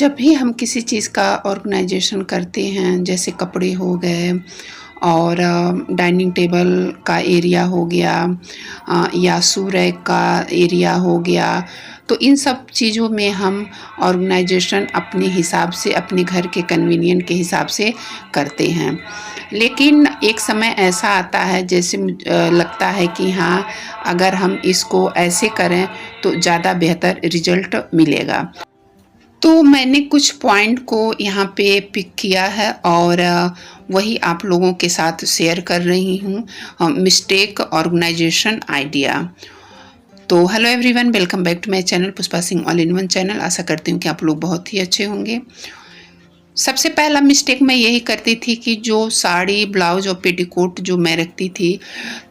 जब भी हम किसी चीज़ का ऑर्गेनाइजेशन करते हैं, जैसे कपड़े हो गए और डाइनिंग टेबल का एरिया हो गया, या शू रैक का एरिया हो गया, तो इन सब चीज़ों में हम ऑर्गेनाइजेशन अपने हिसाब से, अपने घर के कन्वीनियंट के हिसाब से करते हैं। लेकिन एक समय ऐसा आता है जैसे लगता है कि हाँ, अगर हम इसको ऐसे करें तो ज़्यादा बेहतर रिजल्ट मिलेगा। तो मैंने कुछ पॉइंट को यहाँ पे पिक किया है और वही आप लोगों के साथ शेयर कर रही हूँ। Mistake organization idea. तो hello everyone, welcome back to my channel Pushpa Singh all in one channel. आशा करती हूँ कि आप लोग बहुत ही अच्छे होंगे। सबसे पहला मिस्टेक मैं यही करती थी कि जो साड़ी, ब्लाउज और पेटीकोट जो मैं रखती थी,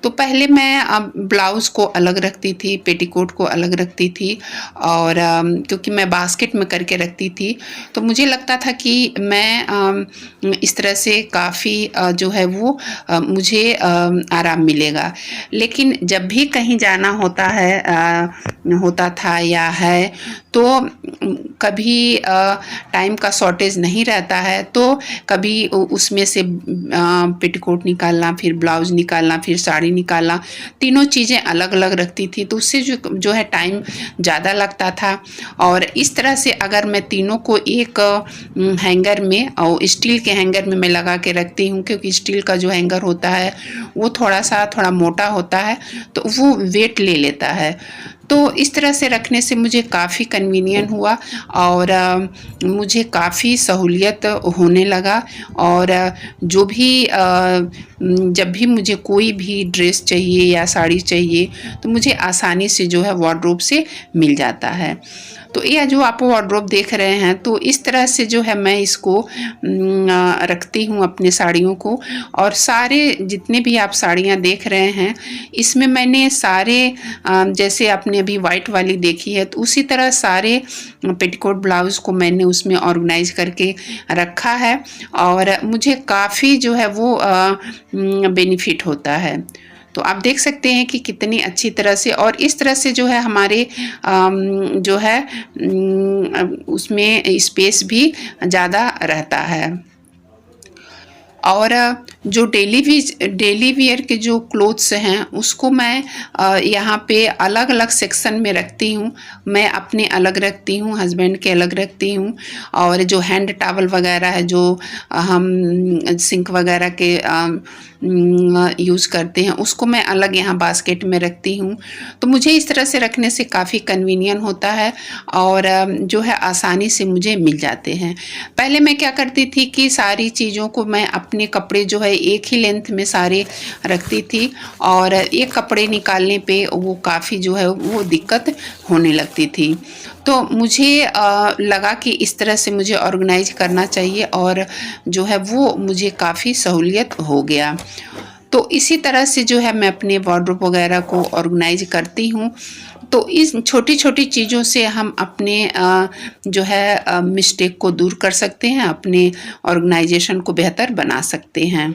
तो पहले मैं ब्लाउज़ को अलग रखती थी, पेटीकोट को अलग रखती थी और क्योंकि मैं बास्केट में करके रखती थी, तो मुझे लगता था कि मैं इस तरह से काफ़ी जो है वो मुझे आराम मिलेगा। लेकिन जब भी कहीं जाना होता है, होता था या है, तो कभी टाइम का शॉर्टेज नहीं रहता है, तो कभी उसमें से पेटीकोट निकालना, फिर ब्लाउज निकालना, फिर साड़ी निकालना, तीनों चीज़ें अलग अलग रखती थी, तो उससे जो है टाइम ज़्यादा लगता था। और इस तरह से अगर मैं तीनों को एक हैंगर में, और स्टील के हैंगर में मैं लगा के रखती हूँ, क्योंकि स्टील का जो हैंगर होता है वो थोड़ा मोटा होता है, तो वो वेट ले लेता है। तो इस तरह से रखने से मुझे काफ़ी कन्वीनियंट हुआ और मुझे काफ़ी सहूलियत होने लगा। और जो भी जब भी मुझे कोई भी ड्रेस चाहिए या साड़ी चाहिए, तो मुझे आसानी से जो है वार्डरोब से मिल जाता है। तो यह जो आप वार्डरोब देख रहे हैं, तो इस तरह से जो है मैं इसको रखती हूँ अपने साड़ियों को। और सारे जितने भी आप साड़ियाँ देख रहे हैं, इसमें मैंने सारे जैसे आपने अभी वाइट वाली देखी है, तो उसी तरह सारे पेटीकोट ब्लाउज़ को मैंने उसमें ऑर्गेनाइज करके रखा है और मुझे काफ़ी जो है वो बेनिफिट होता है। तो आप देख सकते हैं कि कितनी अच्छी तरह से, और इस तरह से जो है हमारे जो है उसमें स्पेस भी ज़्यादा रहता है। और जो डेली वियर के जो क्लोथ्स हैं, उसको मैं यहाँ पे अलग अलग सेक्शन में रखती हूँ। मैं अपने अलग रखती हूँ, हस्बैंड के अलग रखती हूँ, और जो हैंड टॉवल वगैरह है जो हम सिंक वगैरह के यूज़ करते हैं, उसको मैं अलग यहाँ बास्केट में रखती हूँ। तो मुझे इस तरह से रखने से काफ़ी कन्वीनियंट होता है और जो है आसानी से मुझे मिल जाते हैं। पहले मैं क्या करती थी कि सारी चीज़ों को मैं अपने कपड़े जो है एक ही लेंथ में सारे रखती थी, और एक कपड़े निकालने पे वो काफ़ी जो है वो दिक्कत होने लगती थी। तो मुझे लगा कि इस तरह से मुझे ऑर्गेनाइज करना चाहिए, और जो है वो मुझे काफ़ी सहूलियत हो गया। तो इसी तरह से जो है मैं अपने वार्डरोब वगैरह को ऑर्गेनाइज करती हूँ। तो इस छोटी छोटी चीज़ों से हम अपने जो है मिस्टेक को दूर कर सकते हैं, अपने ऑर्गेनाइजेशन को बेहतर बना सकते हैं।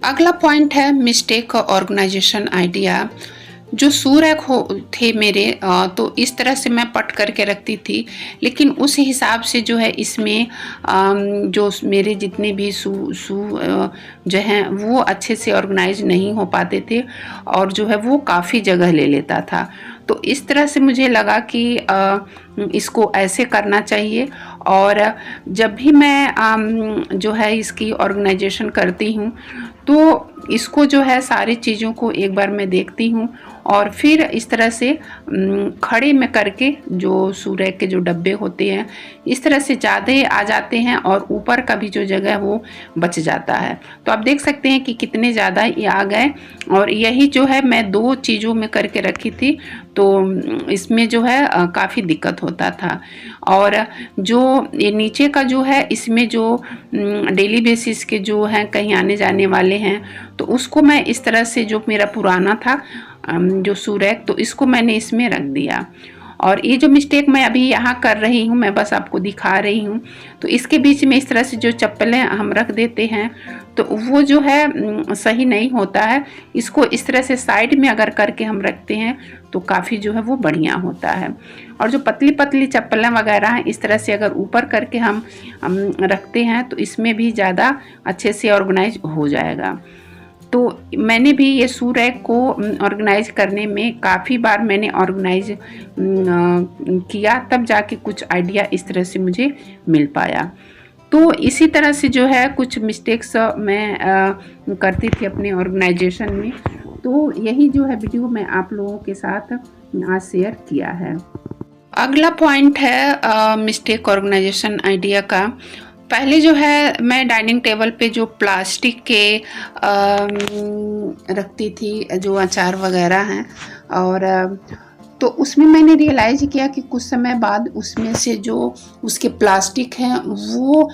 अगला पॉइंट है मिस्टेक ऑर्गेनाइजेशन आइडिया। जो शू रैक थे मेरे, तो इस तरह से मैं पट करके रखती थी, लेकिन उस हिसाब से जो है इसमें जो मेरे जितने भी शू जो हैं वो अच्छे से ऑर्गेनाइज नहीं हो पाते थे, और जो है वो काफ़ी जगह ले लेता था। तो इस तरह से मुझे लगा कि इसको ऐसे करना चाहिए। और जब भी मैं जो है इसकी ऑर्गेनाइजेशन करती हूँ, तो इसको जो है सारी चीज़ों को एक बार मैं देखती हूँ, और फिर इस तरह से खड़े में करके जो शू रैक के जो डब्बे होते हैं इस तरह से ज़्यादा आ जाते हैं और ऊपर का भी जो जगह है वो बच जाता है। तो आप देख सकते हैं कि कितने ज़्यादा ये आ गए। और यही जो है मैं 2 चीज़ों में करके रखी थी, तो इसमें जो है काफ़ी दिक्कत होता था। और जो ये नीचे का जो है इसमें जो डेली बेसिस के जो हैं कहीं आने जाने वाले हैं, तो उसको मैं इस तरह से जो मेरा पुराना था जो शू रैक, तो इसको मैंने इसमें रख दिया। और ये जो मिस्टेक मैं अभी यहाँ कर रही हूँ, मैं बस आपको दिखा रही हूँ। तो इसके बीच में इस तरह से जो चप्पलें हम रख देते हैं तो वो जो है सही नहीं होता है। इसको इस तरह से साइड में अगर करके हम रखते हैं तो काफ़ी जो है वो बढ़िया होता है। और जो पतली पतली चप्पलें वगैरह हैं इस तरह से अगर ऊपर करके हम रखते हैं तो इसमें भी ज़्यादा अच्छे से ऑर्गेनाइज हो जाएगा। तो मैंने भी ये शू रैक को ऑर्गेनाइज करने में काफ़ी बार मैंने ऑर्गेनाइज किया, तब जाके कुछ आइडिया इस तरह से मुझे मिल पाया। तो इसी तरह से जो है कुछ मिस्टेक्स मैं करती थी अपने ऑर्गेनाइजेशन में। तो यही जो है वीडियो मैं आप लोगों के साथ आज शेयर किया है। अगला पॉइंट है मिस्टेक ऑर्गेनाइजेशन आइडिया का। पहले जो है मैं डाइनिंग टेबल पे जो प्लास्टिक के रखती थी जो अचार वगैरह हैं, और तो उसमें मैंने रियलाइज़ किया कि कुछ समय बाद उसमें से जो उसके प्लास्टिक हैं वो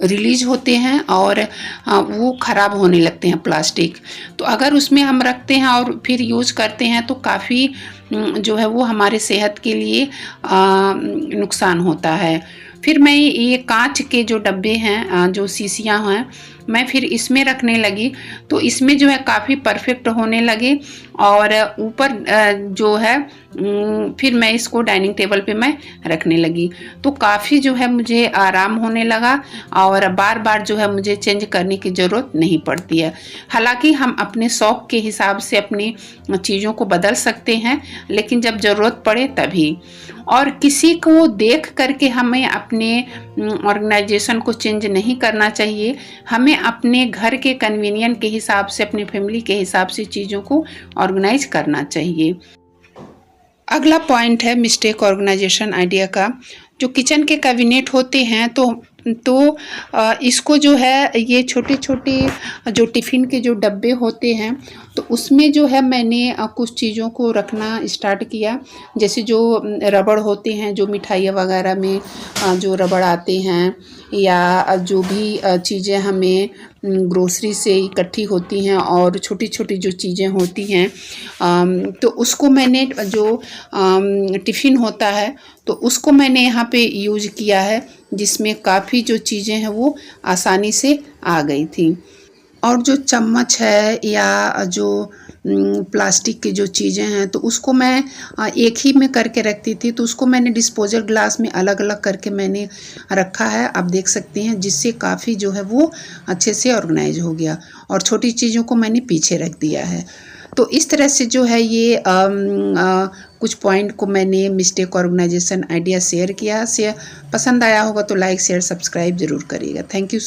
रिलीज होते हैं और वो ख़राब होने लगते हैं प्लास्टिक। तो अगर उसमें हम रखते हैं और फिर यूज़ करते हैं तो काफ़ी जो है वो हमारे सेहत के लिए नुकसान होता है। फिर मैं ये कांच के जो डब्बे हैं जो शीशियाँ हैं मैं फिर इसमें रखने लगी, तो इसमें जो है काफ़ी परफेक्ट होने लगे। और ऊपर जो है फिर मैं इसको डाइनिंग टेबल पे मैं रखने लगी, तो काफ़ी जो है मुझे आराम होने लगा और बार बार जो है मुझे चेंज करने की ज़रूरत नहीं पड़ती है। हालांकि हम अपने शौक़ के हिसाब से अपनी चीज़ों को बदल सकते हैं, लेकिन जब ज़रूरत पड़े तभी। और किसी को देख करके हमें अपने ऑर्गेनाइजेशन को चेंज नहीं करना चाहिए। हमें अपने घर के कन्वीनियंट के हिसाब से, अपनी फैमिली के हिसाब से चीज़ों को ऑर्गेनाइज करना चाहिए। अगला पॉइंट है मिस्टेक ऑर्गेनाइजेशन आइडिया का। जो किचन के कैबिनेट होते हैं तो इसको जो है ये छोटे छोटे जो टिफ़िन के जो डब्बे होते हैं तो उसमें जो है मैंने कुछ चीज़ों को रखना स्टार्ट किया। जैसे जो रबड़ होते हैं, जो मिठाइयाँ वगैरह में जो रबड़ आते हैं, या जो भी चीज़ें हमें ग्रोसरी से इकट्ठी होती हैं और छोटी छोटी जो चीज़ें होती हैं, तो उसको मैंने जो टिफ़िन होता है तो उसको मैंने यहाँ पे यूज किया है, जिसमें काफ़ी जो चीज़ें हैं वो आसानी से आ गई थी। और जो चम्मच है या जो प्लास्टिक की जो चीज़ें हैं तो उसको मैं एक ही में करके रखती थी, तो उसको मैंने डिस्पोजल ग्लास में अलग अलग करके मैंने रखा है, आप देख सकते हैं, जिससे काफ़ी जो है वो अच्छे से ऑर्गेनाइज हो गया। और छोटी चीज़ों को मैंने पीछे रख दिया है। तो इस तरह से जो है ये कुछ पॉइंट को मैंने मिस्टेक ऑर्गेनाइजेशन आइडिया शेयर किया। पसंद आया होगा तो लाइक शेयर सब्सक्राइब ज़रूर करिएगा। Thank you.